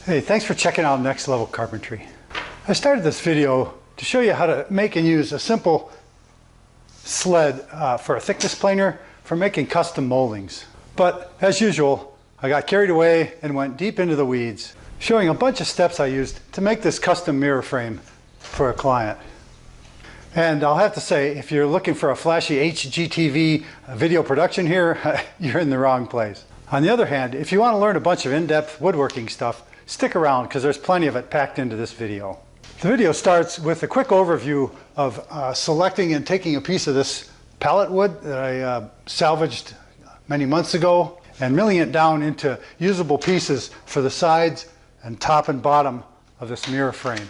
Hey, thanks for checking out Next Level Carpentry. I started this video to show you how to make and use a simple sled for a thickness planer for making custom moldings. But as usual, I got carried away and went deep into the weeds, showing a bunch of steps I used to make this custom mirror frame for a client. And I'll have to say, if you're looking for a flashy HGTV video production here, you're in the wrong place. On the other hand, if you want to learn a bunch of in-depth woodworking stuff, stick around because there's plenty of it packed into this video. The video starts with a quick overview of selecting and taking a piece of this pallet wood that I salvaged many months ago and milling it down into usable pieces for the sides and top and bottom of this mirror frame.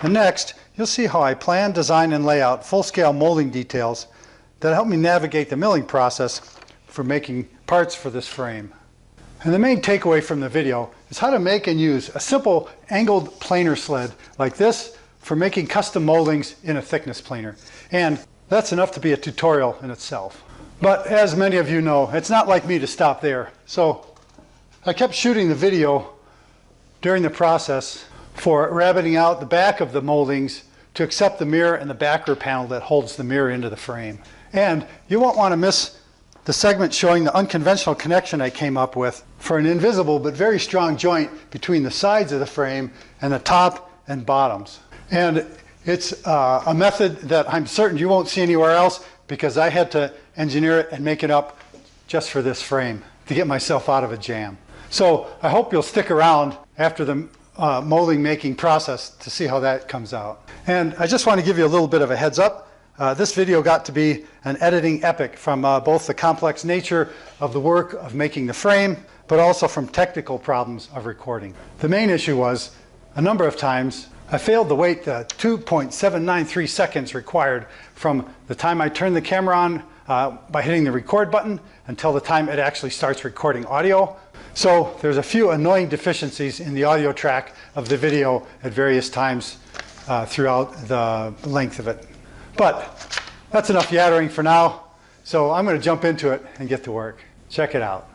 And next, you'll see how I plan, design, and lay out full-scale molding details that help me navigate the milling process for making parts for this frame. And the main takeaway from the video is how to make and use a simple angled planer sled like this for making custom moldings in a thickness planer. And that's enough to be a tutorial in itself. But as many of you know, it's not like me to stop there. So I kept shooting the video during the process for rabbeting out the back of the moldings to accept the mirror and the backer panel that holds the mirror into the frame. And you won't want to miss the segment showing the unconventional connection I came up with for an invisible but very strong joint between the sides of the frame and the top and bottoms. And it's a method that I'm certain you won't see anywhere else because I had to engineer it and make it up just for this frame to get myself out of a jam. So I hope you'll stick around after the molding making process to see how that comes out. And I just want to give you a little bit of a heads up. This video got to be an editing epic from both the complex nature of the work of making the frame, but also from technical problems of recording. The main issue was a number of times I failed to wait the 2.793 seconds required from the time I turned the camera on by hitting the record button until the time it actually starts recording audio. So there's a few annoying deficiencies in the audio track of the video at various times throughout the length of it. But that's enough yattering for now, so I'm going to jump into it and get to work. Check it out.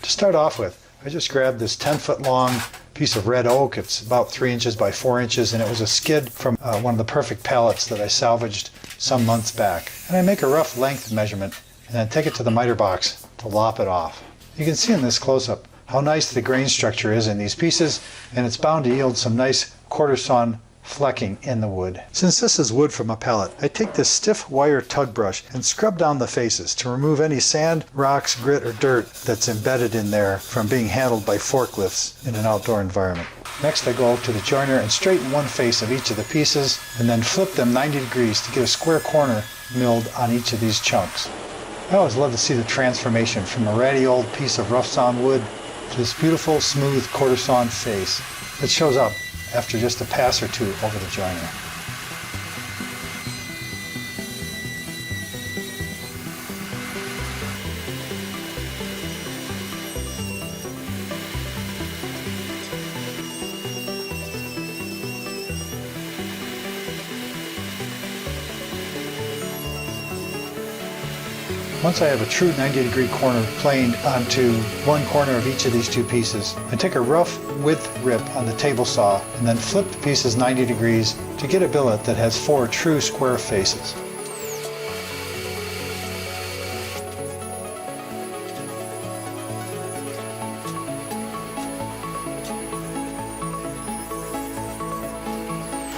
To start off with, I just grabbed this 10-foot long piece of red oak. It's about 3 inches by 4 inches, and it was a skid from one of the perfect pallets that I salvaged some months back. And I make a rough length measurement and then take it to the miter box to lop it off. You can see in this close-up how nice the grain structure is in these pieces, and it's bound to yield some nice quarter-sawn flecking in the wood. Since this is wood from a pallet, I take this stiff wire tug brush and scrub down the faces to remove any sand, rocks, grit, or dirt that's embedded in there from being handled by forklifts in an outdoor environment. Next, I go out to the joiner and straighten one face of each of the pieces and then flip them 90 degrees to get a square corner milled on each of these chunks. I always love to see the transformation from a ratty old piece of rough sawn wood to this beautiful, smooth quarter sawn face that shows up after just a pass or two over the joiner. Once I have a true 90-degree corner planed onto one corner of each of these two pieces, I take a rough width rip on the table saw and then flip the pieces 90 degrees to get a billet that has 4 true square faces.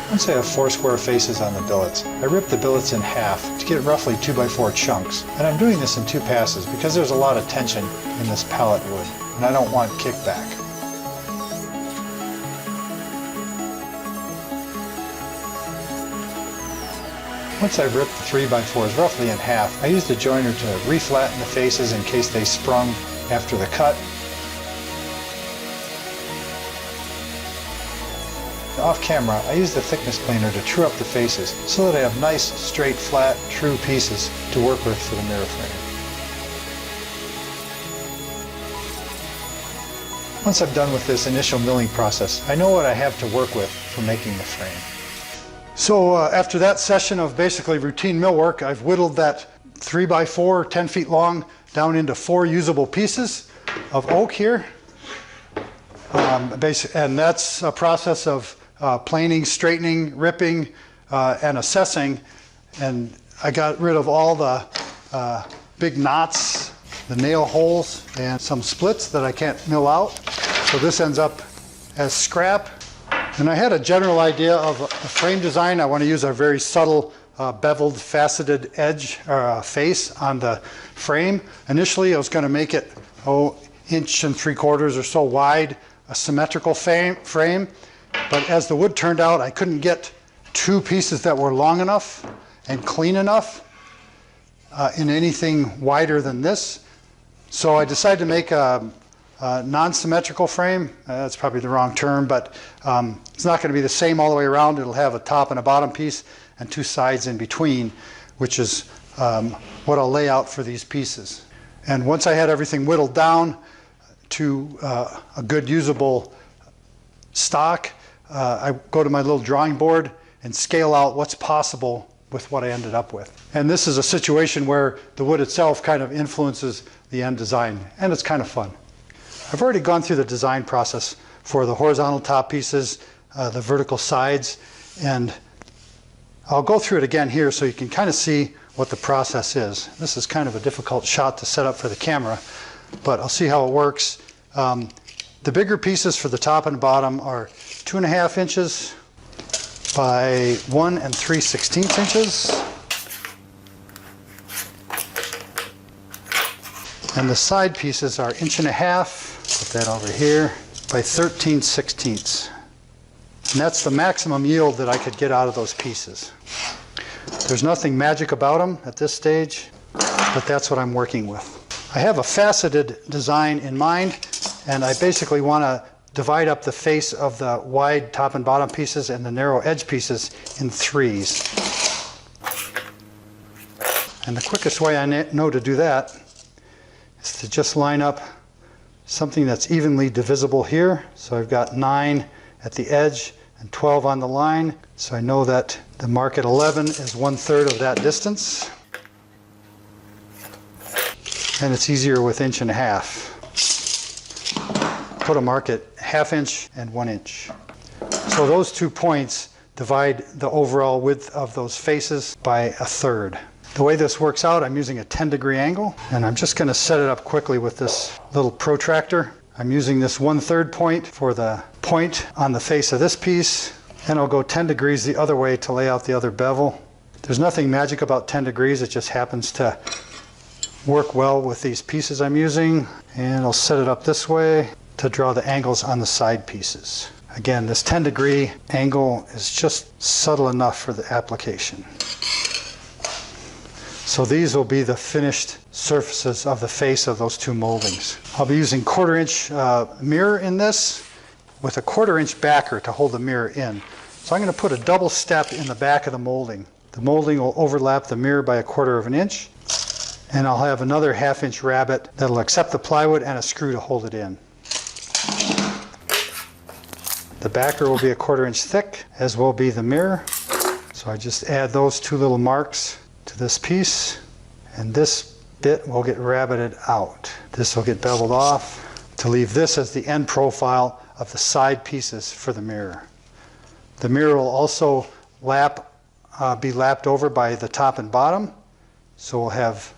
Once I have 4 square faces on the billets, I rip the billets in half to get roughly 2x4 chunks. And I'm doing this in 2 passes because there's a lot of tension in this pallet wood, and I don't want kickback. Once I've ripped the 3x4s roughly in half, I use the joiner to reflatten the faces in case they sprung after the cut. Off camera, I use the thickness planer to true up the faces so that I have nice, straight, flat, true pieces to work with for the mirror frame. Once I'm done with this initial milling process, I know what I have to work with for making the frame. So after that session of basically routine mill work, I've whittled that 3x4, 10 feet long, down into 4 usable pieces of oak here. And that's a process of planing, straightening, ripping, and assessing. And I got rid of all the big knots, the nail holes, and some splits that I can't mill out. So this ends up as scrap. And I had a general idea of a frame design. I want to use a very subtle beveled faceted edge or face on the frame. Initially I was going to make it 1 3/4 inches or so wide, a symmetrical frame. But as the wood turned out, I couldn't get 2 pieces that were long enough and clean enough in anything wider than this. So I decided to make a non-symmetrical frame. That's probably the wrong term, but it's not going to be the same all the way around. It'll have a top and a bottom piece and 2 sides in between, which is what I'll lay out for these pieces. And once I had everything whittled down to a good usable stock, I go to my little drawing board and scale out what's possible with what I ended up with. And this is a situation where the wood itself kind of influences the end design, and it's kind of fun. I've already gone through the design process for the horizontal top pieces, the vertical sides, and I'll go through it again here so you can kind of see what the process is. This is kind of a difficult shot to set up for the camera, but I'll see how it works. The bigger pieces for the top and bottom are 2.5 inches by 1 3/16 inches. And the side pieces are 1.5 inches, put that over here, by 13/16. And that's the maximum yield that I could get out of those pieces. There's nothing magic about them at this stage, but that's what I'm working with. I have a faceted design in mind, and I basically want to divide up the face of the wide top and bottom pieces and the narrow edge pieces in 3s. And the quickest way I know to do that is to just line up something that's evenly divisible here. So I've got 9 at the edge and 12 on the line. So I know that the mark at 11 is 1/3 of that distance. And it's easier with 1.5 inches. Put a mark at 1/2 inch and 1 inch. So those 2 points divide the overall width of those faces by 1/3. The way this works out, I'm using a 10-degree angle, and I'm just going to set it up quickly with this little protractor. I'm using this 1/3 point for the point on the face of this piece, and I'll go 10 degrees the other way to lay out the other bevel. There's nothing magic about 10 degrees, it just happens to work well with these pieces I'm using. And I'll set it up this way to draw the angles on the side pieces. Again, this 10-degree angle is just subtle enough for the application. So these will be the finished surfaces of the face of those 2 moldings. I'll be using 1/4 inch mirror in this with a 1/4 inch backer to hold the mirror in. So I'm going to put a double step in the back of the molding. The molding will overlap the mirror by 1/4 inch, and I'll have another 1/2 inch rabbet that'll accept the plywood and a screw to hold it in. The backer will be 1/4 inch thick, as will be the mirror. So I just add those 2 little marks to this piece, and this bit will get rabbeted out. This will get beveled off to leave this as the end profile of the side pieces for the mirror. The mirror will also be lapped over by the top and bottom, so we'll have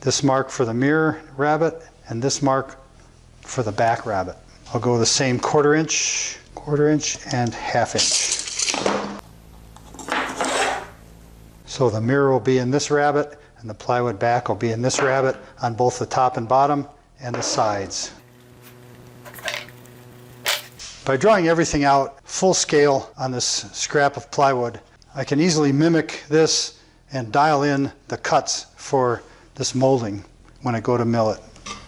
this mark for the mirror rabbet and this mark for the back rabbet. I'll go the same 1/4 inch, and 1/2 inch. So the mirror will be in this rabbet and the plywood back will be in this rabbet on both the top and bottom and the sides. By drawing everything out full scale on this scrap of plywood, I can easily mimic this and dial in the cuts for this molding when I go to mill it.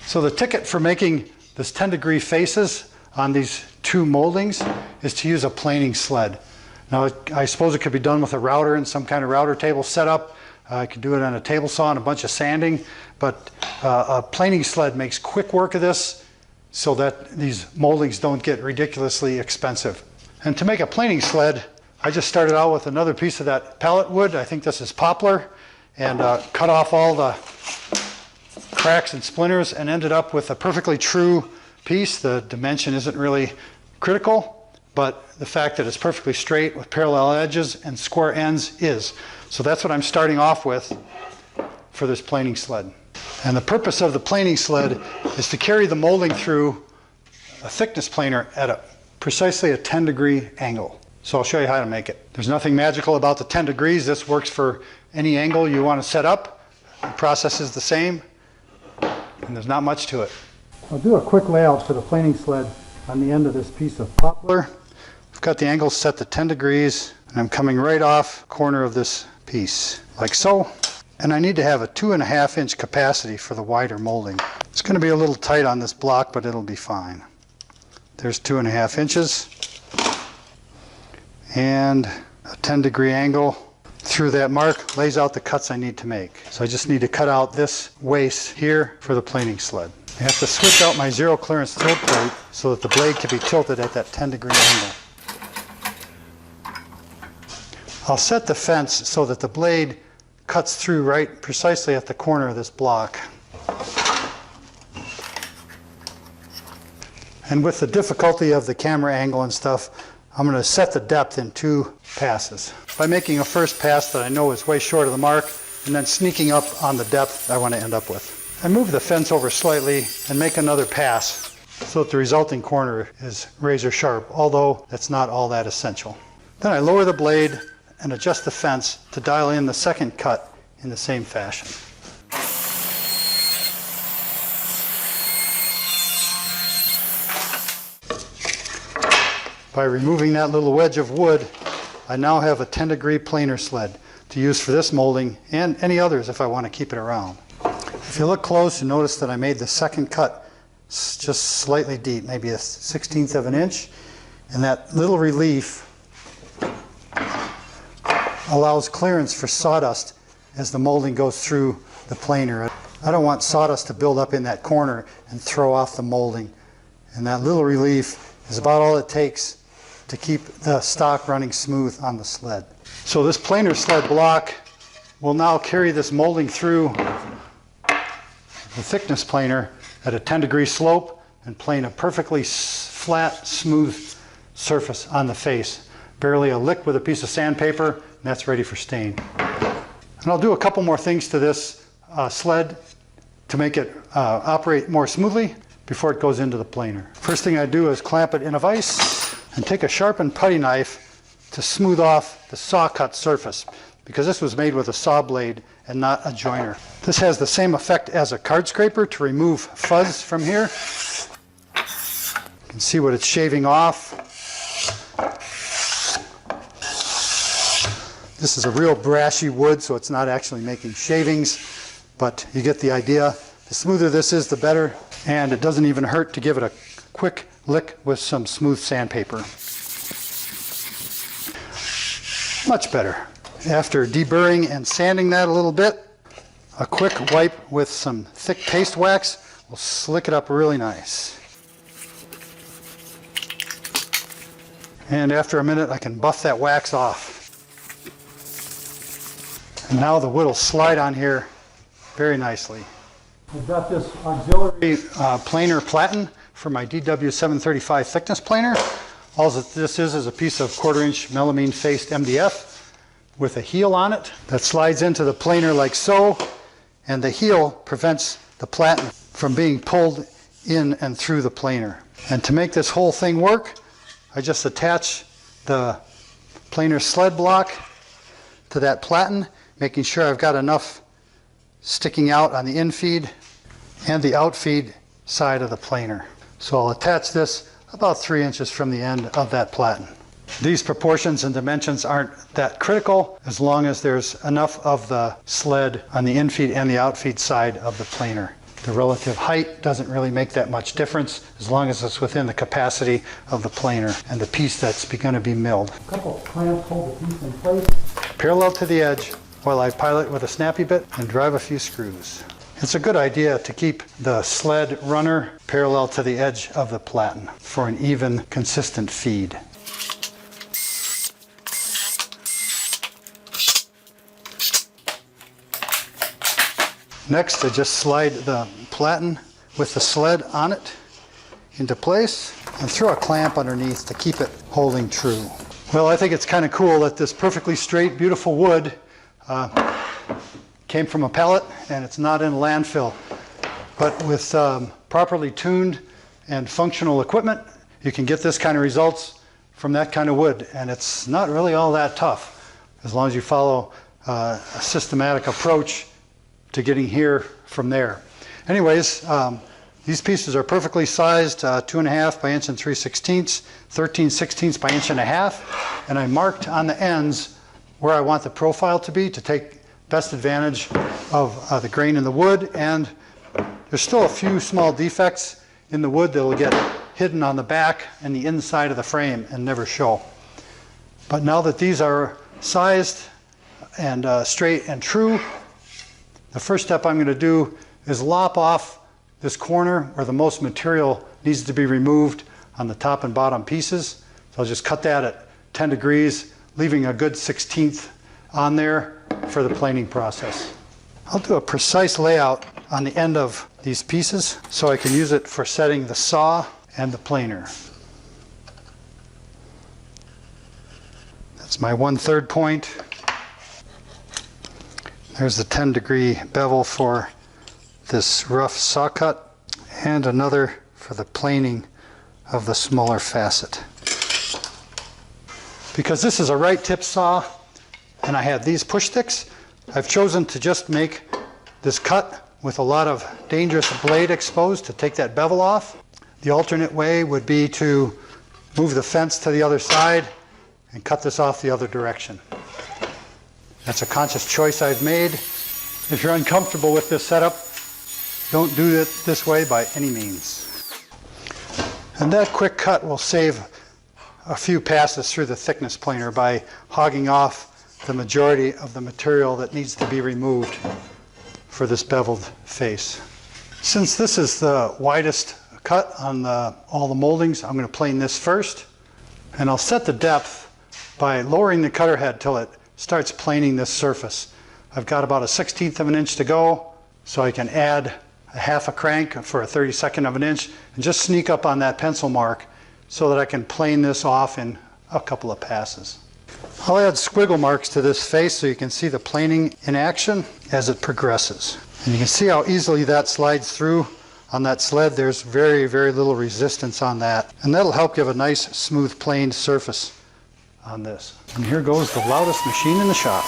So the ticket for making this 10-degree faces on these 2 moldings is to use a planing sled. Now, I suppose it could be done with a router and some kind of router table setup. I could do it on a table saw and a bunch of sanding, but a planing sled makes quick work of this so that these moldings don't get ridiculously expensive. And to make a planing sled, I just started out with another piece of that pallet wood. I think this is poplar, and cut off all the cracks and splinters and ended up with a perfectly true piece. The dimension isn't really critical, but the fact that it's perfectly straight with parallel edges and square ends is. So that's what I'm starting off with for this planing sled. And the purpose of the planing sled is to carry the molding through a thickness planer at precisely a 10-degree angle. So I'll show you how to make it. There's nothing magical about the 10 degrees. This works for any angle you want to set up. The process is the same, and there's not much to it. I'll do a quick layout for the planing sled on the end of this piece of poplar. I've got the angle set to 10 degrees, and I'm coming right off the corner of this piece, like so. And I need to have a 2.5-inch capacity for the wider molding. It's going to be a little tight on this block, but it'll be fine. There's 2.5 inches. And a 10-degree angle through that mark lays out the cuts I need to make. So I just need to cut out this waist here for the planing sled. I have to switch out my zero clearance tilt plate so that the blade can be tilted at that 10-degree angle. I'll set the fence so that the blade cuts through right precisely at the corner of this block. And with the difficulty of the camera angle and stuff, I'm going to set the depth in 2 passes. By making a first pass that I know is way short of the mark, and then sneaking up on the depth I want to end up with. I move the fence over slightly and make another pass so that the resulting corner is razor sharp, although that's not all that essential. Then I lower the blade and adjust the fence to dial in the second cut in the same fashion. By removing that little wedge of wood, I now have a 10-degree planer sled to use for this molding and any others if I want to keep it around. If you look close, you notice that I made the second cut just slightly deep, maybe a 1/16 of an inch, and that little relief allows clearance for sawdust as the molding goes through the planer. I don't want sawdust to build up in that corner and throw off the molding, and that little relief is about all it takes to keep the stock running smooth on the sled. So this planer sled block will now carry this molding through the thickness planer at a 10-degree slope and plane a perfectly flat, smooth surface on the face. Barely a lick with a piece of sandpaper, and that's ready for stain. And I'll do a couple more things to this sled to make it operate more smoothly before it goes into the planer. First thing I do is clamp it in a vise and take a sharpened putty knife to smooth off the saw cut surface, because this was made with a saw blade and not a joiner. This has the same effect as a card scraper to remove fuzz from here. You can see what it's shaving off. This is a real brashy wood, so it's not actually making shavings, but you get the idea. The smoother this is, the better, and it doesn't even hurt to give it a quick lick with some smooth sandpaper. Much better. After deburring and sanding that a little bit, a quick wipe with some thick paste wax will slick it up really nice. And after a minute, I can buff that wax off. And now the wood will slide on here very nicely. I've got this auxiliary planer platen for my DW735 thickness planer. All that this is a piece of 1/4-inch melamine faced MDF with a heel on it that slides into the planer like so, and the heel prevents the platen from being pulled in and through the planer. And to make this whole thing work, I just attach the planer sled block to that platen, making sure I've got enough sticking out on the infeed and the outfeed side of the planer. So I'll attach this about 3 inches from the end of that platen. These proportions and dimensions aren't that critical as long as there's enough of the sled on the infeed and the outfeed side of the planer. The relative height doesn't really make that much difference as long as it's within the capacity of the planer and the piece that's going to be milled. A couple of clamps hold the piece in place parallel to the edge while I pilot with a snappy bit and drive a few screws. It's a good idea to keep the sled runner parallel to the edge of the platen for an even, consistent feed. Next, I just slide the platen with the sled on it into place and throw a clamp underneath to keep it holding true. Well, I think it's kind of cool that this perfectly straight, beautiful wood came from a pellet and it's not in a landfill. But with properly tuned and functional equipment, you can get this kind of results from that kind of wood. And it's not really all that tough as long as you follow a systematic approach to getting here from there. Anyways, these pieces are perfectly sized, 2.5 by 1 3/16, 13/16 by 1.5 inch, and I marked on the ends where I want the profile to be to take best advantage of the grain in the wood. And there's still a few small defects in the wood that will get hidden on the back and the inside of the frame and never show. But now that these are sized and straight and true, the first step I'm going to do is lop off this corner where the most material needs to be removed on the top and bottom pieces. So I'll just cut that at 10 degrees, leaving a good 1/16 on there for the planing process. I'll do a precise layout on the end of these pieces so I can use it for setting the saw and the planer. That's my 1/3 point. There's the 10-degree bevel for this rough saw cut, and another for the planing of the smaller facet. Because this is a right tip saw and I have these push sticks, I've chosen to just make this cut with a lot of dangerous blade exposed to take that bevel off. The alternate way would be to move the fence to the other side and cut this off the other direction. That's a conscious choice I've made. If you're uncomfortable with this setup, don't do it this way by any means. And that quick cut will save a few passes through the thickness planer by hogging off the majority of the material that needs to be removed for this beveled face. Since this is the widest cut on all the moldings, I'm going to plane this first. And I'll set the depth by lowering the cutter head till it starts planing this surface. I've got about a 1/16 of an inch to go, so I can add a 1/2 crank for a 32nd of an inch and just sneak up on that pencil mark so that I can plane this off in a couple of passes. I'll add squiggle marks to this face so you can see the planing in action as it progresses. And you can see how easily that slides through on that sled. There's very, very little resistance on that. And that'll help give a nice, smooth, planed surface on this. And here goes the loudest machine in the shop.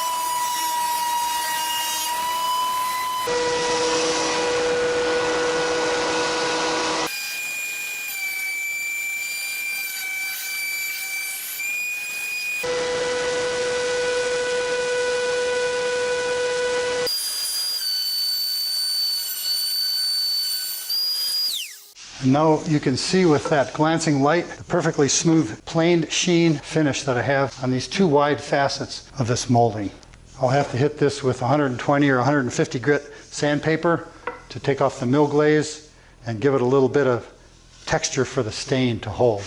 And now you can see with that glancing light the perfectly smooth planed sheen finish that I have on these two wide facets of this molding. I'll have to hit this with 120 or 150 grit sandpaper to take off the mill glaze and give it a little bit of texture for the stain to hold.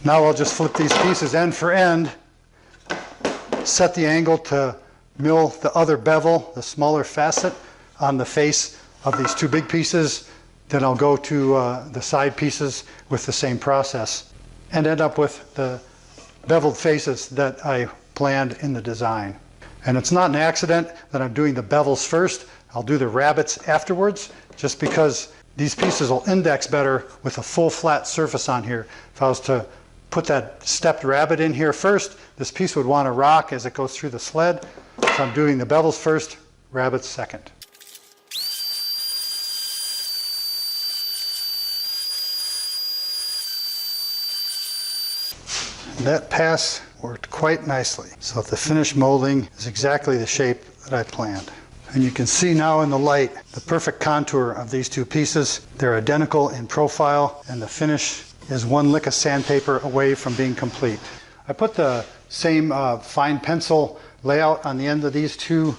Now I'll just flip these pieces end for end, set the angle to mill the other bevel, the smaller facet, on the face of these two big pieces. Then I'll go to the side pieces with the same process and end up with the beveled faces that I planned in the design. And it's not an accident that I'm doing the bevels first. I'll do the rabbets afterwards, just because these pieces will index better with a full flat surface on here. If I was to put that stepped rabbet in here first, this piece would want to rock as it goes through the sled. So I'm doing the bevels first, rabbets second. That pass worked quite nicely, so the finished molding is exactly the shape that I planned. And you can see now in the light the perfect contour of these two pieces. They're identical in profile, and the finish is one lick of sandpaper away from being complete. I put the same fine pencil layout on the end of these two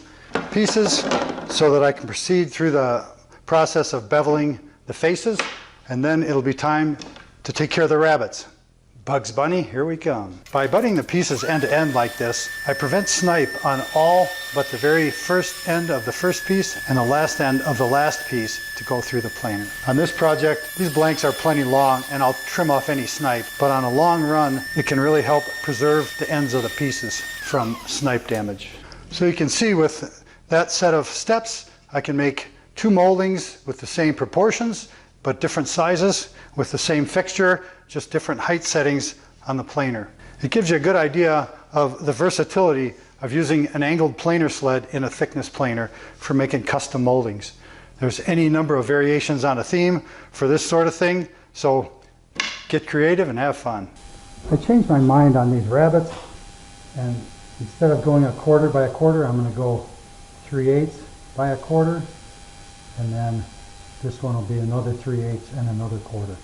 pieces so that I can proceed through the process of beveling the faces, and then it'll be time to take care of the rabbets. Bugs Bunny, here we come. By butting the pieces end to end like this, I prevent snipe on all but the very first end of the first piece and the last end of the last piece to go through the planer. On this project, these blanks are plenty long and I'll trim off any snipe, but on a long run, it can really help preserve the ends of the pieces from snipe damage. So you can see with that set of steps, I can make 2 moldings with the same proportions, but different sizes with the same fixture, just different height settings on the planer. It gives you a good idea of the versatility of using an angled planer sled in a thickness planer for making custom moldings. There's any number of variations on a theme for this sort of thing, so get creative and have fun. I changed my mind on these rabbets, and instead of going 1/4 by 1/4, I'm going to go 3/8 by 1/4, and then this one will be another 3/8 and another 1/4.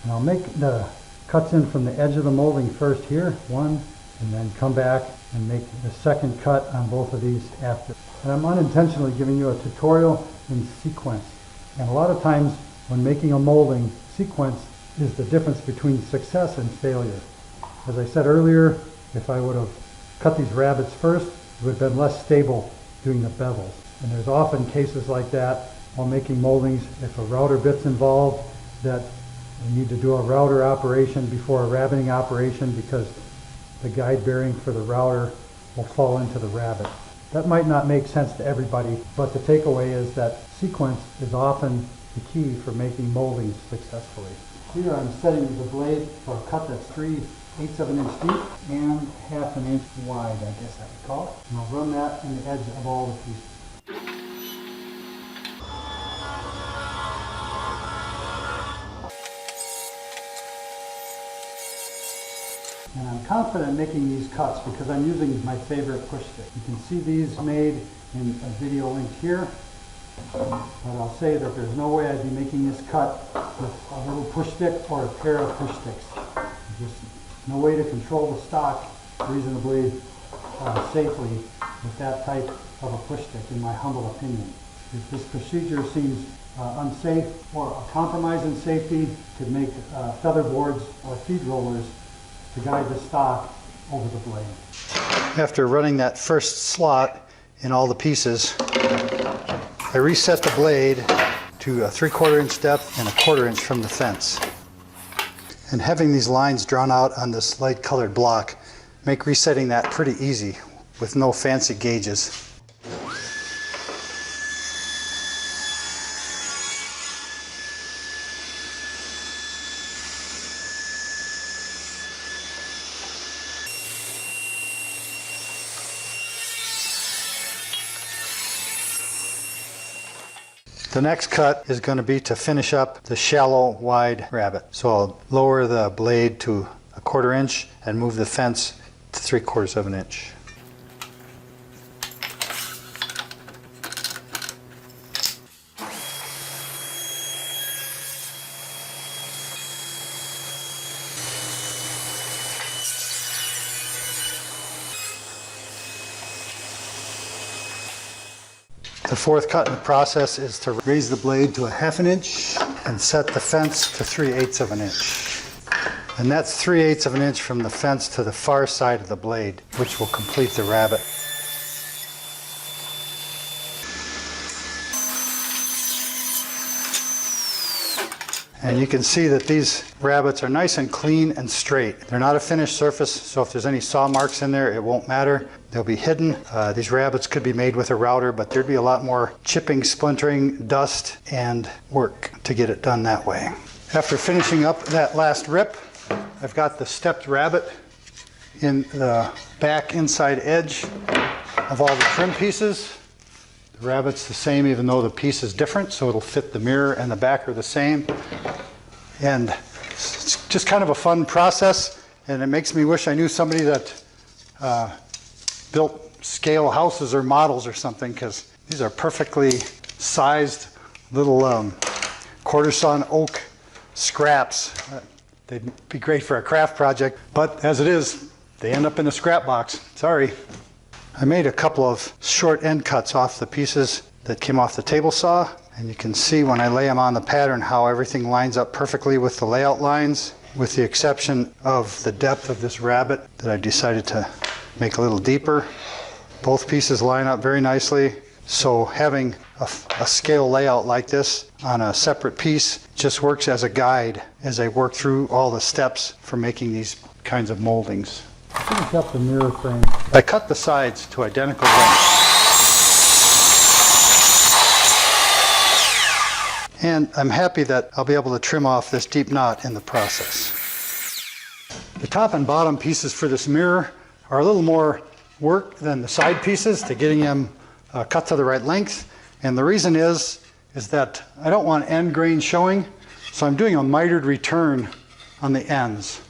And I'll make the cuts in from the edge of the molding first here, one, and then come back and make the second cut on both of these after. And I'm unintentionally giving you a tutorial in sequence. And a lot of times when making a molding, sequence is the difference between success and failure. As I said earlier, if I would have cut these rabbets first, it would have been less stable doing the bevels. And there's often cases like that while making moldings, if a router bit's involved, that you need to do a router operation before a rabbeting operation because the guide bearing for the router will fall into the rabbet. That might not make sense to everybody, but the takeaway is that sequence is often the key for making moldings successfully. Here I'm setting the blade for a cut that's 3/8 of an inch deep and 1/2 an inch wide, I guess I would call it. And I'll run that in the edge of all the pieces. And I'm confident in making these cuts because I'm using my favorite push stick. You can see these made in a video link here, but I'll say that there's no way I'd be making this cut with a little push stick or a pair of push sticks. There's just no way to control the stock reasonably safely with that type of a push stick, in my humble opinion. If this procedure seems unsafe or a compromise in safety, could make feather boards or feed rollers to guide the stock over the blade. After running that first slot in all the pieces, I reset the blade to a 3/4 inch depth and a 1/4 inch from the fence. And having these lines drawn out on this light colored block make resetting that pretty easy with no fancy gauges. The next cut is going to be to finish up the shallow wide rabbet. So I'll lower the blade to a 1/4 inch and move the fence to 3/4 of an inch. The fourth cut in the process is to raise the blade to a 1/2 an inch and set the fence to 3/8 of an inch. And that's 3/8 of an inch from the fence to the far side of the blade, which will complete the rabbet. And you can see that these rabbets are nice and clean and straight. They're not a finished surface, so if there's any saw marks in there, it won't matter. They'll be hidden. These rabbets could be made with a router, but there'd be a lot more chipping, splintering, dust, and work to get it done that way. After finishing up that last rip, I've got the stepped rabbet in the back inside edge of all the trim pieces. The rabbet's the same even though the piece is different, so it'll fit the mirror and the back are the same. And it's just kind of a fun process, and it makes me wish I knew somebody that built scale houses or models or something, because these are perfectly sized little quartersawn oak scraps. They'd be great for a craft project, but as it is, they end up in a scrap box. Sorry. I made a couple of short end cuts off the pieces that came off the table saw, and you can see when I lay them on the pattern how everything lines up perfectly with the layout lines. with the exception of the depth of this rabbet that I decided to make a little deeper. Both pieces line up very nicely, so having a scale layout like this on a separate piece just works as a guide as I work through all the steps for making these kinds of moldings. Finish up the mirror frame. I cut the sides to identical lengths. And I'm happy that I'll be able to trim off this deep knot in the process. The top and bottom pieces for this mirror are a little more work than the side pieces to getting them cut to the right length. And the reason is that I don't want end grain showing, so I'm doing a mitered return on the ends.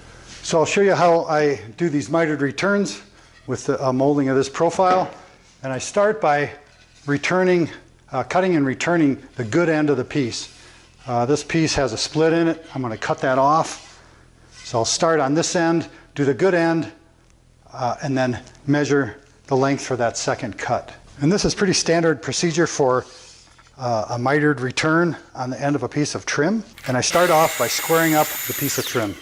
So I'll show you how I do these mitered returns with the molding of this profile. And I start by returning, cutting and returning the good end of the piece. This piece has a split in it. I'm going to cut that off. So I'll start on this end, do the good end, and then measure the length for that second cut. And this is pretty standard procedure for a mitered return on the end of a piece of trim. And I start off by squaring up the piece of trim.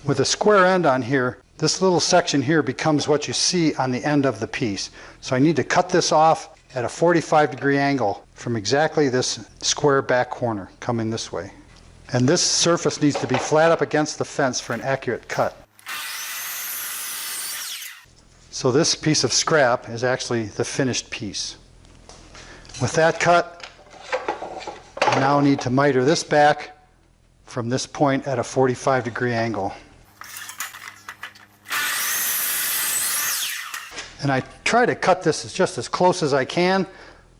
With a square end on here, this little section here becomes what you see on the end of the piece. So I need to cut this off at a 45-degree angle from exactly this square back corner coming this way. And this surface needs to be flat up against the fence for an accurate cut. So this piece of scrap is actually the finished piece. With that cut, I now need to miter this back from this point at a 45-degree angle. And I try to cut this just as close as I can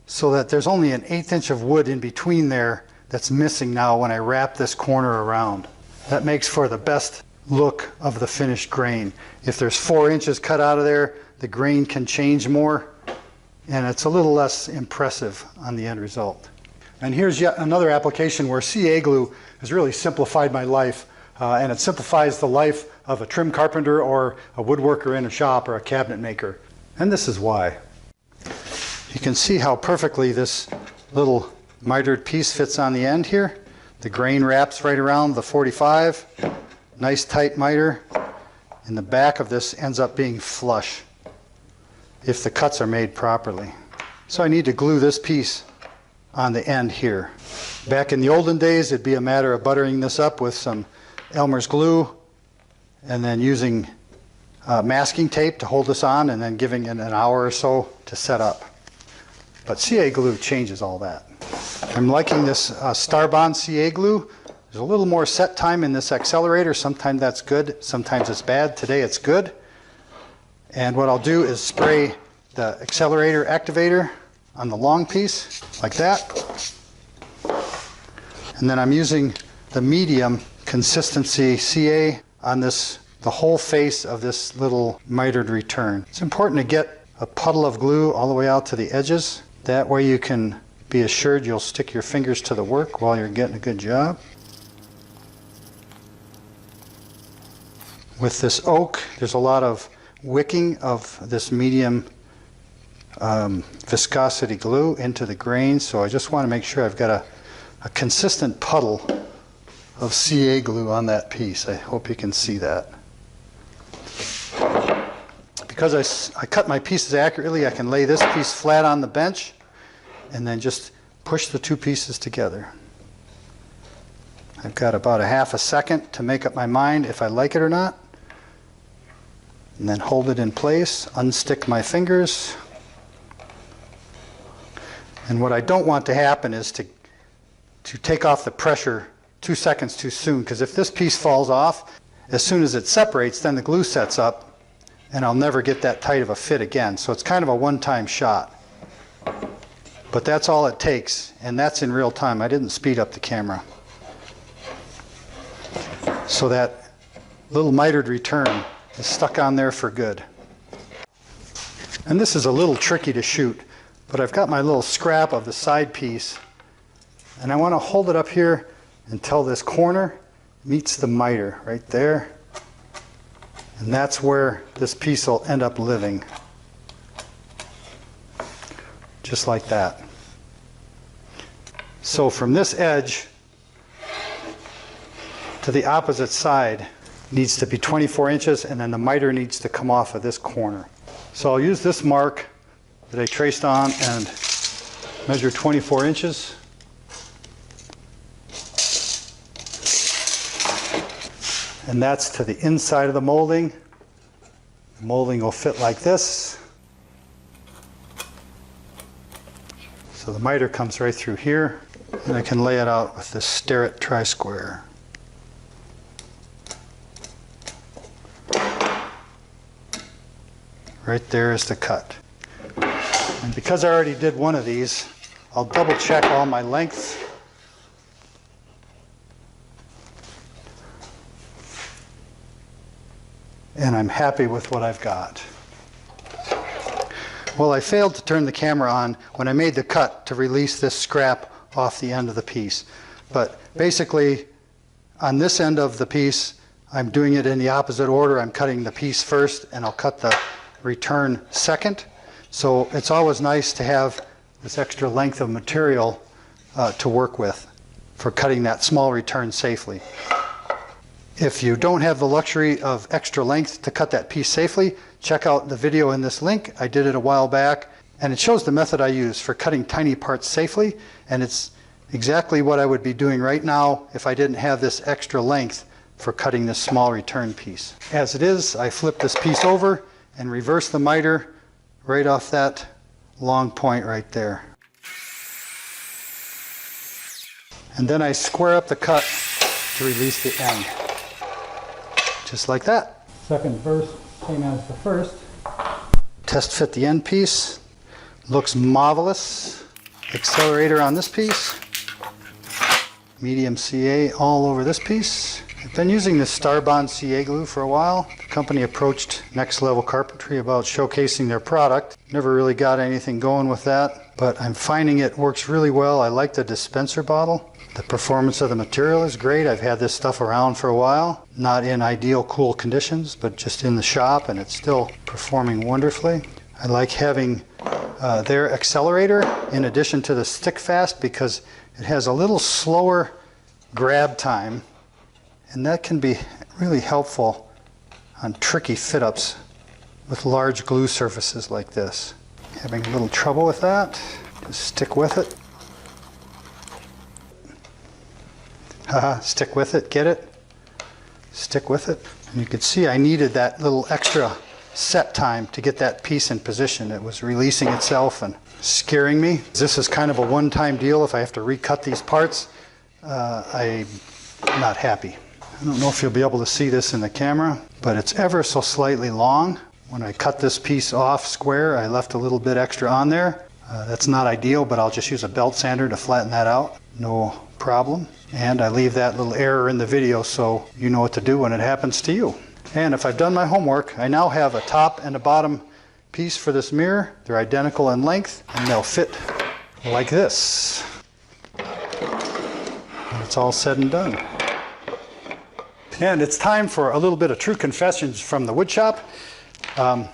so that there's only an 1/8 inch of wood in between there that's missing now when I wrap this corner around. That makes for the best look of the finished grain. If there's 4 inches cut out of there, the grain can change more and it's a little less impressive on the end result. And here's yet another application where CA glue has really simplified my life, and it simplifies the life of a trim carpenter or a woodworker in a shop or a cabinet maker. And this is why. You can see how perfectly this little mitered piece fits on the end here. The grain wraps right around the 45. Nice tight miter. And the back of this ends up being flush if the cuts are made properly. So I need to glue this piece on the end here. Back in the olden days, it'd be a matter of buttering this up with some Elmer's glue and then using masking tape to hold this on and then giving it an hour or so to set up. But CA glue changes all that. I'm liking this Starbond CA glue. There's a little more set time in this accelerator. Sometimes that's good, sometimes it's bad. Today it's good. And what I'll do is spray the accelerator activator on the long piece, like that. And then I'm using the medium consistency CA on this, the whole face of this little mitered return. It's important to get a puddle of glue all the way out to the edges. That way you can be assured you'll stick your fingers to the work while you're getting a good job. With this oak, there's a lot of wicking of this medium viscosity glue into the grain, so I just want to make sure I've got a consistent puddle of CA glue on that piece. I hope you can see that. Because I cut my pieces accurately, I can lay this piece flat on the bench and then just push the two pieces together. I've got about a half a second to make up my mind if I like it or not. And then hold it in place, unstick my fingers. And what I don't want to happen is to take off the pressure 2 seconds too soon, because if this piece falls off, as soon as it separates, then the glue sets up and I'll never get that tight of a fit again. So it's kind of a one-time shot. But that's all it takes, and that's in real time. I didn't speed up the camera. So that little mitered return is stuck on there for good. And this is a little tricky to shoot, but I've got my little scrap of the side piece, and I want to hold it up here until this corner meets the miter right there. And that's where this piece will end up living. Just like that. So from this edge to the opposite side needs to be 24 inches, and then the miter needs to come off of this corner. So I'll use this mark that I traced on and measure 24 inches. And that's to the inside of the molding. The molding will fit like this. So the miter comes right through here, and I can lay it out with this Starrett tri-square. Right there is the cut. And because I already did one of these, I'll double check all my lengths. And I'm happy with what I've got. Well, I failed to turn the camera on when I made the cut to release this scrap off the end of the piece. But basically, on this end of the piece, I'm doing it in the opposite order. I'm cutting the piece first, and I'll cut the return second. So it's always nice to have this extra length of material to work with for cutting that small return safely. If you don't have the luxury of extra length to cut that piece safely, check out the video in this link. I did it a while back, and it shows the method I use for cutting tiny parts safely, and it's exactly what I would be doing right now if I didn't have this extra length for cutting this small return piece. As it is, I flip this piece over and reverse the miter right off that long point right there. And then I square up the cut to release the end. Just like that. Second verse, same as the first. Test fit the end piece. Looks marvelous. Accelerator on this piece. Medium CA all over this piece. I've been using this Starbond CA glue for a while. The company approached Next Level Carpentry about showcasing their product. Never really got anything going with that, but I'm finding it works really well. I like the dispenser bottle. The performance of the material is great. I've had this stuff around for a while. Not in ideal cool conditions, but just in the shop, and it's still performing wonderfully. I like having their accelerator in addition to the stick fast because it has a little slower grab time, and that can be really helpful on tricky fit-ups with large glue surfaces like this. Having a little trouble with that, just stick with it. Stick with it, get it? Stick with it. And you can see I needed that little extra set time to get that piece in position. It was releasing itself and scaring me. This is kind of a one-time deal. If I have to recut these parts, I'm not happy. I don't know if you'll be able to see this in the camera, but it's ever so slightly long. When I cut this piece off square, I left a little bit extra on there. That's not ideal, but I'll just use a belt sander to flatten that out. No problem. And I leave that little error in the video so you know what to do when it happens to you. And if I've done my homework, I now have a top and a bottom piece for this mirror. They're identical in length, and they'll fit like this. And it's all said and done. And it's time for a little bit of true confessions from the wood shop. I'm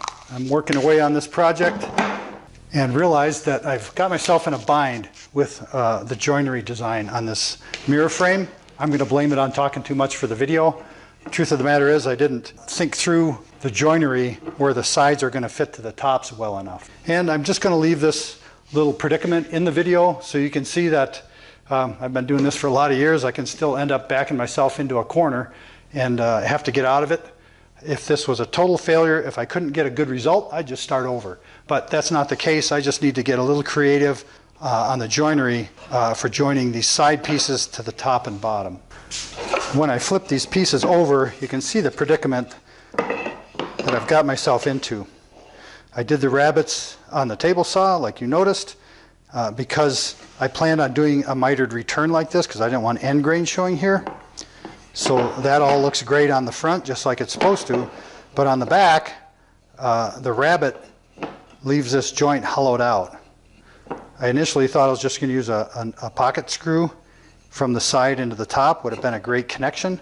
working away on this project and realized that I've got myself in a bind with the joinery design on this mirror frame. I'm going to blame it on talking too much for the video. The truth of the matter is I didn't think through the joinery where the sides are going to fit to the tops well enough. And I'm just going to leave this little predicament in the video so you can see that I've been doing this for a lot of years. I can still end up backing myself into a corner and have to get out of it. If this was a total failure, if I couldn't get a good result, I'd just start over. But that's not the case. I just need to get a little creative on the joinery for joining these side pieces to the top and bottom. When I flip these pieces over, you can see the predicament that I've got myself into. I did the rabbets on the table saw, like you noticed, because I planned on doing a mitered return like this because I didn't want end grain showing here. So that all looks great on the front, just like it's supposed to. But on the back, the rabbet leaves this joint hollowed out. I initially thought I was just going to use a pocket screw from the side into the top. Would have been a great connection.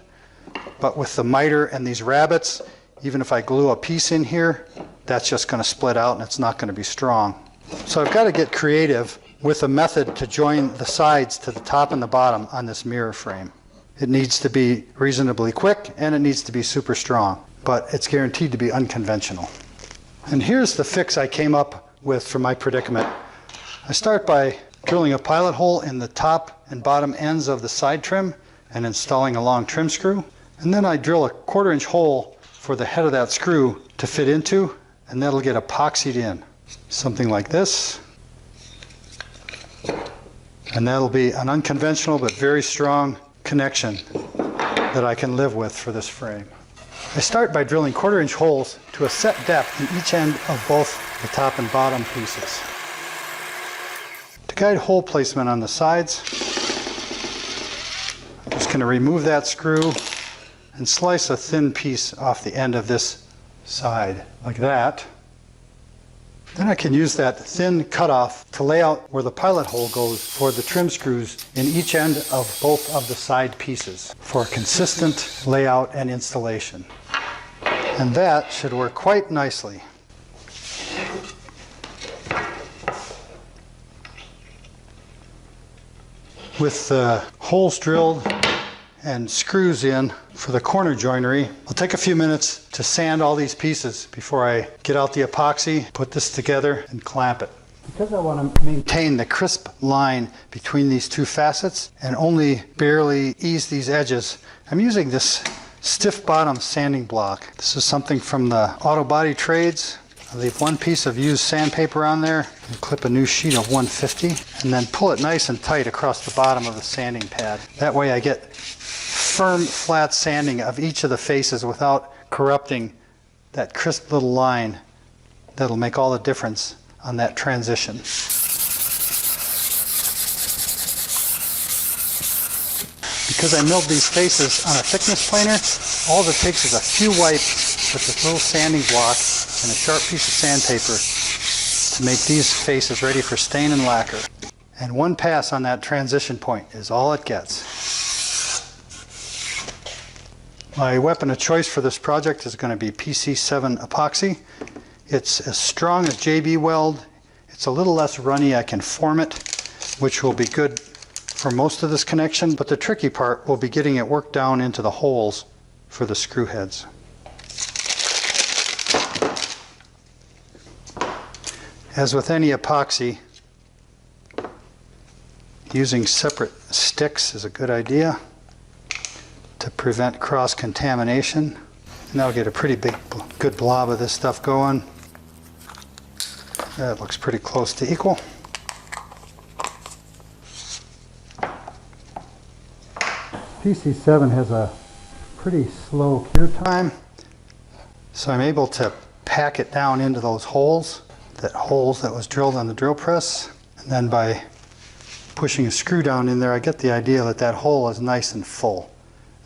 But with the miter and these rabbets, even if I glue a piece in here, that's just going to split out and it's not going to be strong. So I've got to get creative with a method to join the sides to the top and the bottom on this mirror frame. it needs to be reasonably quick and it needs to be super strong, but it's guaranteed to be unconventional. And here's the fix I came up with for my predicament. I start by drilling a pilot hole in the top and bottom ends of the side trim and installing a long trim screw. And then I drill a 1/4 inch hole for the head of that screw to fit into, and that'll get epoxied in. Something like this. And that'll be an unconventional but very strong connection that I can live with for this frame. I start by drilling 1/4 inch holes to a set depth in each end of both the top and bottom pieces. To guide hole placement on the sides, I'm just going to remove that screw and slice a thin piece off the end of this side, like that. Then I can use that thin cutoff to lay out where the pilot hole goes for the trim screws in each end of both of the side pieces for a consistent layout and installation. And that should work quite nicely. With the holes drilled and screws in for the corner joinery, I'll take a few minutes to sand all these pieces before I get out the epoxy, put this together, and clamp it. Because I want to maintain the crisp line between these two facets and only barely ease these edges, I'm using this stiff bottom sanding block. This is something from the auto body trades. I leave one piece of used sandpaper on there and clip a new sheet of 150 and then pull it nice and tight across the bottom of the sanding pad. That way I get firm, flat sanding of each of the faces without corrupting that crisp little line that'll make all the difference on that transition. Because I milled these faces on a thickness planer, all it takes is a few wipes with this little sanding block and a sharp piece of sandpaper to make these faces ready for stain and lacquer. And one pass on that transition point is all it gets. My weapon of choice for this project is going to be PC7 epoxy. It's as strong as JB Weld. It's a little less runny. I can form it, which will be good for most of this connection, but the tricky part will be getting it worked down into the holes for the screw heads. As with any epoxy, using separate sticks is a good idea to prevent cross-contamination. And that'll get a pretty big, good blob of this stuff going. That looks pretty close to equal. PC7 has a pretty slow cure time, so I'm able to pack it down into those holes that was drilled on the drill press, and then by pushing a screw down in there, I get the idea that that hole is nice and full.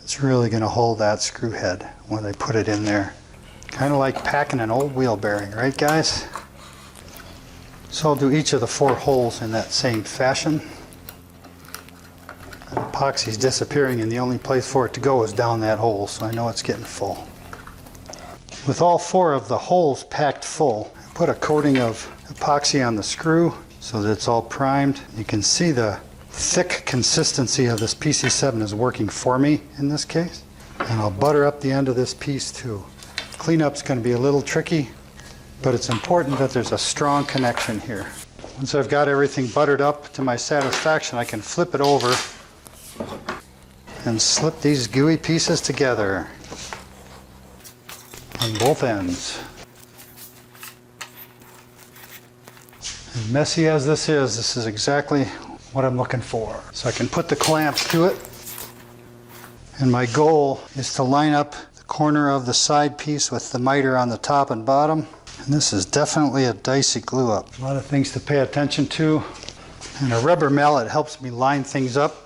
It's really going to hold that screw head when they put it in there. Kind of like packing an old wheel bearing, right guys? So I'll do each of the 4 holes in that same fashion. The epoxy's disappearing and the only place for it to go is down that hole, so I know it's getting full. With all 4 of the holes packed full, I put a coating of epoxy on the screw so that it's all primed. You can see the thick consistency of this PC7 is working for me in this case. And I'll butter up the end of this piece too. Cleanup's going to be a little tricky, but it's important that there's a strong connection here. Once I've got everything buttered up to my satisfaction, I can flip it over and slip these gooey pieces together on both ends. As messy as this is exactly what I'm looking for. So I can put the clamps to it, and my goal is to line up the corner of the side piece with the miter on the top and bottom. And this is definitely a dicey glue up. A lot of things to pay attention to, and a rubber mallet helps me line things up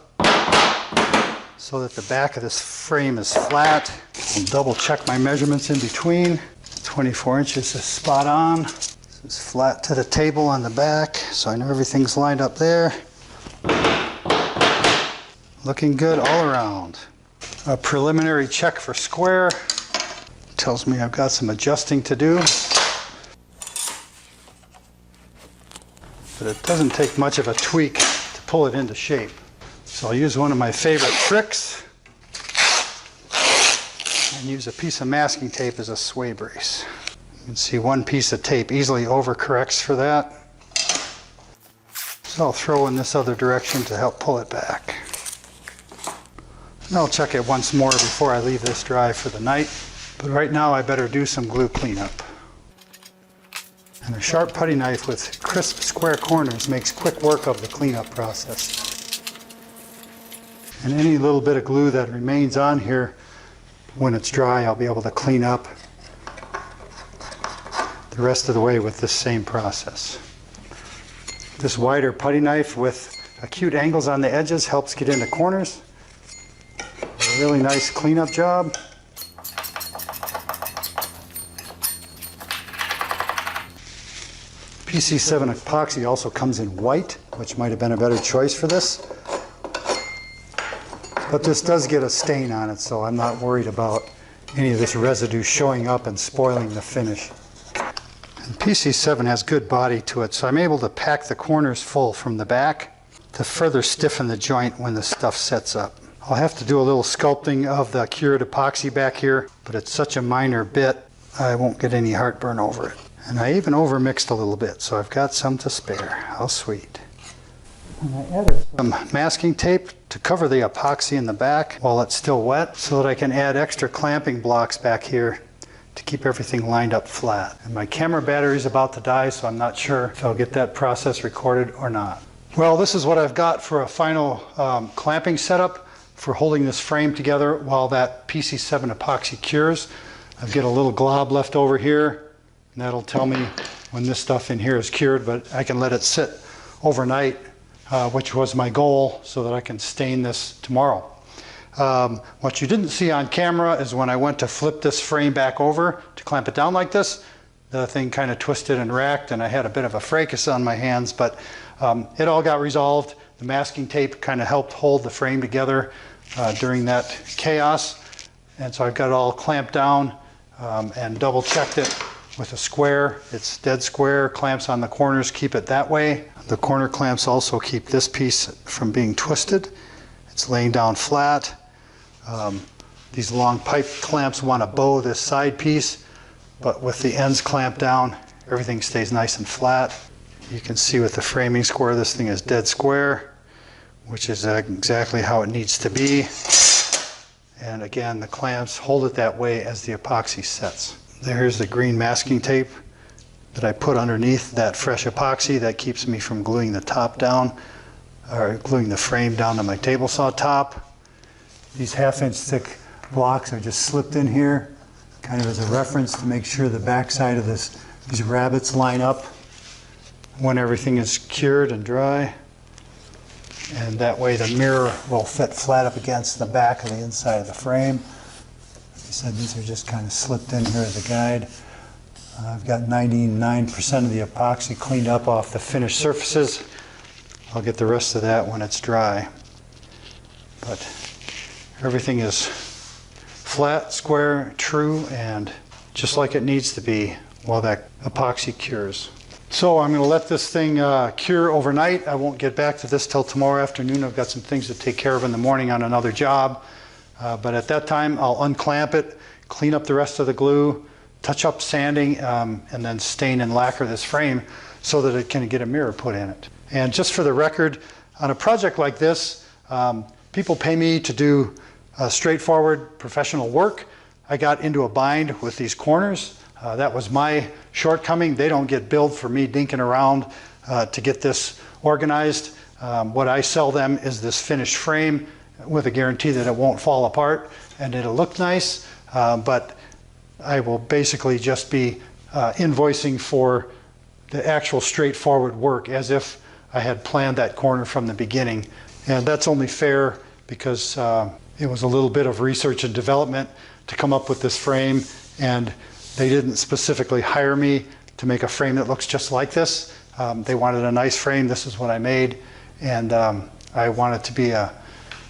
so that the back of this frame is flat. I'll double check my measurements in between. 24 inches is spot on. This is flat to the table on the back, so I know everything's lined up there. Looking good all around. A preliminary check for square. Tells me I've got some adjusting to do. But it doesn't take much of a tweak to pull it into shape. So I'll use one of my favorite tricks. and use a piece of masking tape as a sway brace. You can see one piece of tape easily overcorrects for that. So I'll throw in this other direction to help pull it back. And I'll check it once more before I leave this dry for the night. But right now I better do some glue cleanup. And a sharp putty knife with crisp square corners makes quick work of the cleanup process. And any little bit of glue that remains on here, when it's dry, I'll be able to clean up the rest of the way with this same process. This wider putty knife with acute angles on the edges helps get into corners. A really nice cleanup job. PC7 epoxy also comes in white, which might have been a better choice for this. But this does get a stain on it, so I'm not worried about any of this residue showing up and spoiling the finish. And PC7 has good body to it, so I'm able to pack the corners full from the back to further stiffen the joint when the stuff sets up. I'll have to do a little sculpting of the cured epoxy back here, but it's such a minor bit, I won't get any heartburn over it. And I even overmixed a little bit, so I've got some to spare. How sweet. And I added some masking tape to cover the epoxy in the back while it's still wet, so that I can add extra clamping blocks back here to keep everything lined up flat. And my camera battery is about to die, so I'm not sure if I'll get that process recorded or not. Well, this is what I've got for a final clamping setup for holding this frame together while that PC7 epoxy cures. I've got a little glob left over here, and that'll tell me when this stuff in here is cured, but I can let it sit overnight, which was my goal, so that I can stain this tomorrow. What you didn't see on camera is when I went to flip this frame back over to clamp it down like this, the thing kind of twisted and racked, and I had a bit of a fracas on my hands, but it all got resolved. The masking tape kind of helped hold the frame together during that chaos, and so I've got it all clamped down and double checked it with a square. It's dead square, clamps on the corners keep it that way. The corner clamps also keep this piece from being twisted. It's laying down flat. These long pipe clamps want to bow this side piece, but with the ends clamped down, everything stays nice and flat. You can see with the framing square, this thing is dead square, which is exactly how it needs to be. And again, the clamps hold it that way as the epoxy sets. There's the green masking tape that I put underneath that fresh epoxy that keeps me from gluing the top down, or gluing the frame down to my table saw top. These 1/2-inch thick blocks are just slipped in here, kind of as a reference to make sure the back side of these rabbets line up when everything is cured and dry. And that way the mirror will fit flat up against the back of the inside of the frame. Like I said, these are just kind of slipped in here as a guide. I've got 99% of the epoxy cleaned up off the finished surfaces. I'll get the rest of that when it's dry. But everything is flat, square, true, and just like it needs to be while that epoxy cures. So I'm going to let this thing cure overnight. I won't get back to this till tomorrow afternoon. I've got some things to take care of in the morning on another job. But at that time, I'll unclamp it, clean up the rest of the glue, touch up sanding, and then stain and lacquer this frame so that it can get a mirror put in it. And just for the record, on a project like this, people pay me to do straightforward professional work. I got into a bind with these corners. That was my shortcoming. They don't get billed for me dinking around to get this organized. What I sell them is this finished frame with a guarantee that it won't fall apart and it'll look nice, but I will basically just be invoicing for the actual straightforward work as if I had planned that corner from the beginning. And that's only fair because it was a little bit of research and development to come up with this frame, and they didn't specifically hire me to make a frame that looks just like this. They wanted a nice frame. This is what I made, and I want it to be a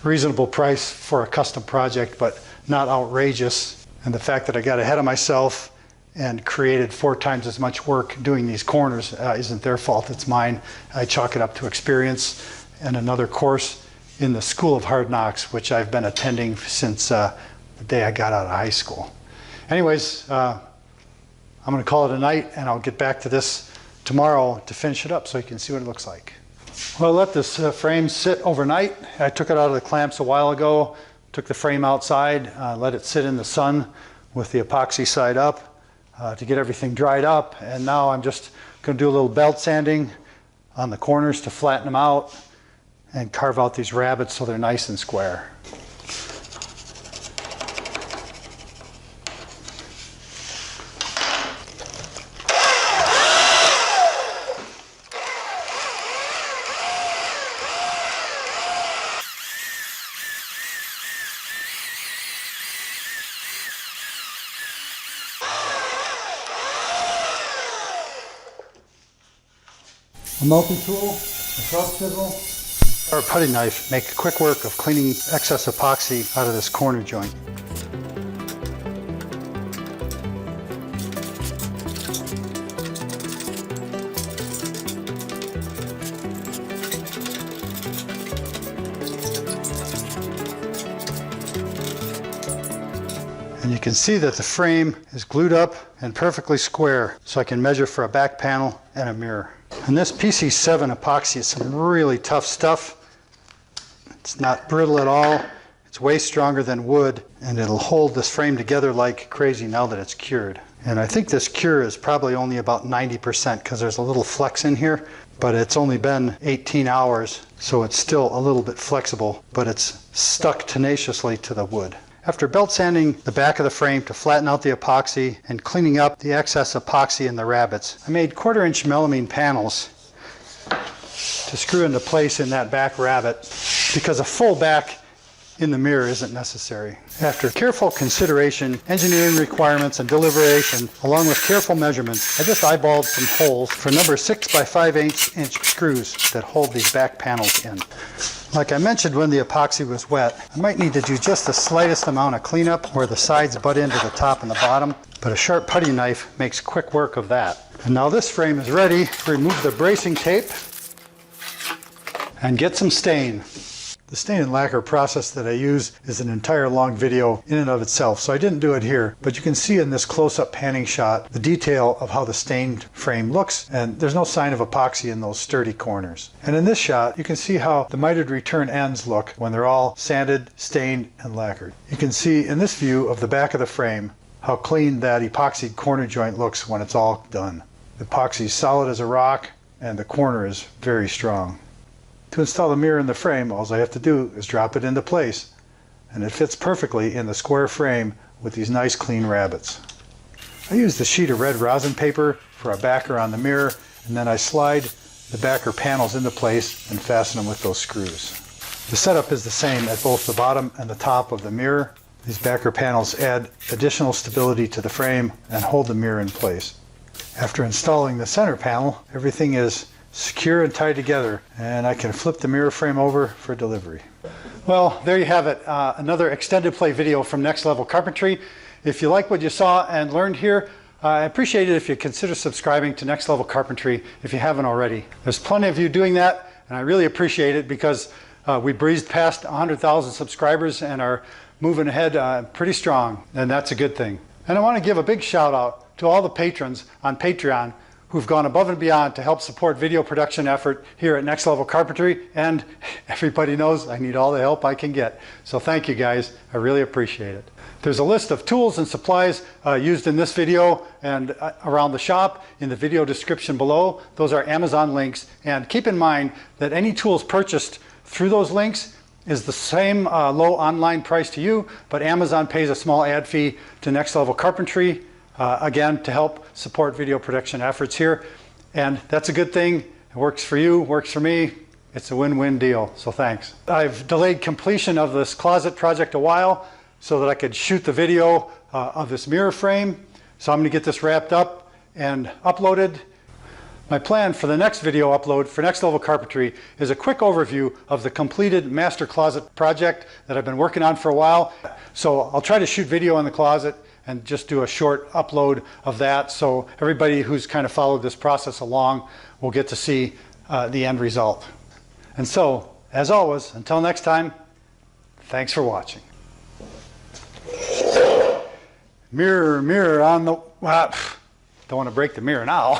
reasonable price for a custom project, but not outrageous. And the fact that I got ahead of myself and created 4 times as much work doing these corners isn't their fault, it's mine. I chalk it up to experience and another course in the School of Hard Knocks, which I've been attending since the the day I got out of high school. Anyways, I'm going to call it a night, and I'll get back to this tomorrow to finish it up so you can see what it looks like. Well, I let this frame sit overnight. I took it out of the clamps a while ago, took the frame outside, let it sit in the sun with the epoxy side up to get everything dried up. And now I'm just going to do a little belt sanding on the corners to flatten them out and carve out these rabbets so they're nice and square. A multi-tool, a sharp chisel, or a putty knife make quick work of cleaning excess epoxy out of this corner joint. And you can see that the frame is glued up and perfectly square, so I can measure for a back panel and a mirror. And this PC7 epoxy is some really tough stuff. It's not brittle at all. It's way stronger than wood, and it'll hold this frame together like crazy now that it's cured. And I think this cure is probably only about 90% because there's a little flex in here, but it's only been 18 hours, so it's still a little bit flexible, but it's stuck tenaciously to the wood. After belt sanding the back of the frame to flatten out the epoxy and cleaning up the excess epoxy in the rabbets, I made 1/4-inch melamine panels to screw into place in that back rabbet because a full back in the mirror isn't necessary. After careful consideration, engineering requirements, and deliberation, along with careful measurements, I just eyeballed some holes for number 6 by 5/8-inch screws that hold these back panels in. Like I mentioned when the epoxy was wet, I might need to do just the slightest amount of cleanup where the sides butt into the top and the bottom, but a sharp putty knife makes quick work of that. And now this frame is ready to remove the bracing tape and get some stain. The stain and lacquer process that I use is an entire long video in and of itself, so I didn't do it here. But you can see in this close-up panning shot the detail of how the stained frame looks, and there's no sign of epoxy in those sturdy corners. And in this shot, you can see how the mitered return ends look when they're all sanded, stained, and lacquered. You can see in this view of the back of the frame how clean that epoxied corner joint looks when it's all done. The epoxy is solid as a rock, and the corner is very strong. To install the mirror in the frame, all I have to do is drop it into place, and it fits perfectly in the square frame with these nice clean rabbets. I used a sheet of red rosin paper for a backer on the mirror, and then I slide the backer panels into place and fasten them with those screws. The setup is the same at both the bottom and the top of the mirror. These backer panels add additional stability to the frame and hold the mirror in place. After installing the center panel, everything is secure and tied together, and I can flip the mirror frame over for delivery. Well, there you have it, another extended play video from Next Level Carpentry. If you like what you saw and learned here, I appreciate it if you consider subscribing to Next Level Carpentry if you haven't already. There's plenty of you doing that, and I really appreciate it because we breezed past 100,000 subscribers and are moving ahead pretty strong, and that's a good thing. And I want to give a big shout out to all the patrons on Patreon who've gone above and beyond to help support video production effort here at Next Level Carpentry, and everybody knows I need all the help I can get. So thank you guys, I really appreciate it. There's a list of tools and supplies used in this video and around the shop in the video description below. Those are Amazon links, and keep in mind that any tools purchased through those links is the same low online price to you, but Amazon pays a small ad fee to Next Level Carpentry, again, to help support video production efforts here. And that's a good thing. It works for you, works for me. It's a win-win deal, so thanks. I've delayed completion of this closet project a while so that I could shoot the video of this mirror frame. So I'm gonna get this wrapped up and uploaded. My plan for the next video upload for Next Level Carpentry is a quick overview of the completed master closet project that I've been working on for a while. So I'll try to shoot video in the closet and just do a short upload of that, so everybody who's kind of followed this process along will get to see the end result. And so, as always, until next time, thanks for watching. Mirror on the, well, don't want to break the mirror now.